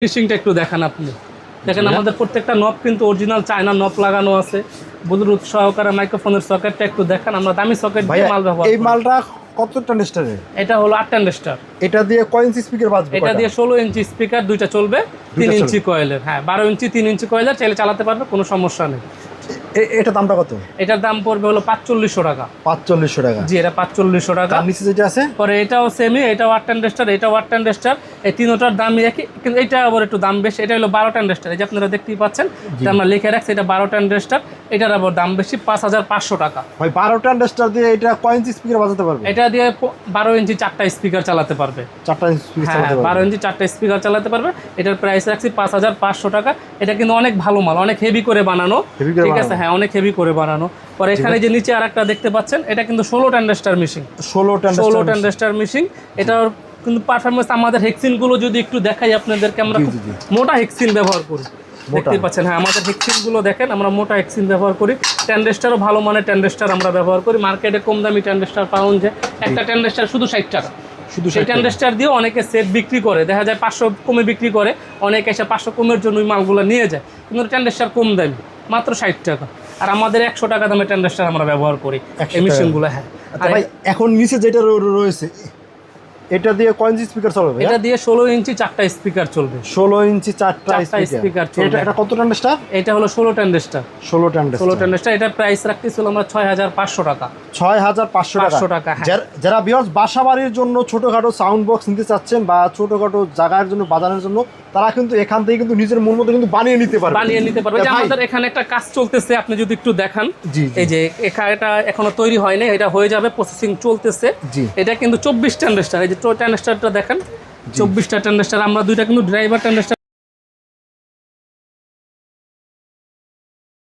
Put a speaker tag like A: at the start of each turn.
A: ফিনিশিংটা একটু দেখান আপনি। দেখেন আমাদের প্রত্যেকটা নব কিন্তু অরিজিনাল চায়না নব লাগানো আছে, ব্লুটুথ সহকারে মাইক্রোফোনের সকেটটা একটু দেখান। আমরা দামি সকেট দিয়ে মাল ব্যবহার করি।
B: এই মালটা কত ট্রানজিস্টরের?
A: এটা হলো 8 ট্রানজিস্টর।
B: এটা দিয়ে কয় ইঞ্চি স্পিকার বাজবে?
A: এটা দিয়ে 16 ইঞ্চি স্পিকার দুইটা চলবে, 3 ইঞ্চি কয়েলের। হ্যাঁ 12 ইঞ্চি 3 ইঞ্চি কয়েলের, চাইলে চালাতে পারবে, কোনো সমস্যা নেই।
B: এটা দামটা কত?
A: এটার দাম পড়বে হলো 4500 টাকা।
B: 4500 টাকা?
A: জি, এটা 4500 টাকা।
B: আর নিচে যেটা আছে
A: পরে এটাও সেমি, এটাও 8 ট্রানজিস্টর, এটাও 8 ট্রানজিস্টর। এই তিনটার দামই একই, কিন্তু এটা আবার একটু দাম বেশি। এটা হলো 12 ট্রানজিস্টর, এই যে আপনারা দেখতেই পাচ্ছেন, যে আমরা লিখে রাখছি এটা 12 ট্রানজিস্টর। এটার আবার দাম বেশি 5500 টাকা।
B: ভাই 12 ট্রানজিস্টর দিয়ে এটা কয় ইঞ্চি স্পিকার বাজাতে পারবে?
A: এটা দিয়ে 12 ইঞ্চি 4টা স্পিকার চালাতে পারবে।
B: 4টা স্পিকার
A: হ্যাঁ,
B: চালাতে পারবে?
A: 12 ইঞ্চি 4টা স্পিকার চালাতে পারবে। এটার প্রাইস রাখছি 5500 টাকা। এটা কিন্তু অনেক ভালো মাল, অনেক হেভি করে বানানো, ঠিক আছে? হ্যাঁ, অনেক হেভি করে বানানো। পরে এখানে যে নিচে আরেকটা দেখতে পাচ্ছেন, এটা কিন্তু 16 ট্রানজিস্টর মেশিন।
B: 16
A: transistor machine. এটার কিন্তু পারফরম্যান্স, আমাদের হেক্সিন গুলো যদি একটু দেখাই আপনাদেরকে, আমরা মোটা হেক্সিন ব্যবহার করি, দেখতেই পাচ্ছেন। হ্যাঁ, আমাদের হেক্সিন গুলো দেখেন, আমরা মোটা হেক্সিন ব্যবহার করি। ট্রানজিস্টরও ভালো মানের ট্রানজিস্টর আমরা ব্যবহার করি। মার্কেটে কম দামি ট্রানজিস্টর পাওয়া যায়। একটা ট্রানজিস্টর শুধু 60 টাকা।
B: শুধু
A: সেই ট্রানজিস্টর দিয়ে অনেকে সেট বিক্রি করে, দেখা যায় 500 কমে বিক্রি করে, অনেকে এসে 500 কমের জন্য ওই মালগুলো নিয়ে যায়, কিন্তু ট্রানজিস্টর কম দামি, মাত্র 60 টাকা। আর আমাদের 100 টাকা দামের ট্রানজিস্টর আমরা ব্যবহার করি এই মেশিনগুলো। হ্যাঁ,
B: আচ্ছা ভাই, এখন নিচে যেটা রয়েছে এটা দিয়ে কয় ইঞ্চি স্পিকার চলবে?
A: এটা দিয়ে 16 ইঞ্চি 4টা স্পিকার চলবে।
B: 16 ইঞ্চি 4টা
A: স্পিকার চলবে।
B: এটা কত ট্রানজিস্টর?
A: এটা হলো 16 ট্রানজিস্টর।
B: 16 ট্রানজিস্টর।
A: এটার প্রাইস রাখতেছিল আমরা 6500 টাকা।
B: 6500 টাকা।
A: হ্যাঁ।
B: যারা ভিউয়ার্স বাসা বাড়ির জন্য ছোটখাটো সাউন্ড বক্স নিতে চাচ্ছেন বা ছোটখাটো জায়গার জন্য বাজানোর জন্য, তারা কিন্তু এখান থেকে কিন্তু নিজের মন মতো কিন্তু বানিয়ে নিতে পারবে।
A: যে আমাদের এখানে একটা কাজ চলতেছে, আপনি যদি একটু দেখান, এই যে এটা এখনো তৈরি হয়নি, এটা হয়ে যাবে, প্রসেসিং চলতেছে। এটা কিন্তু 24 ট্রানজিস্টর। এই যে ট্রানজিস্টরটা দেখেন, 24টা ট্রানজিস্টর। আমরা দুইটা কিন্তু ড্রাইভার ট্রানজিস্টর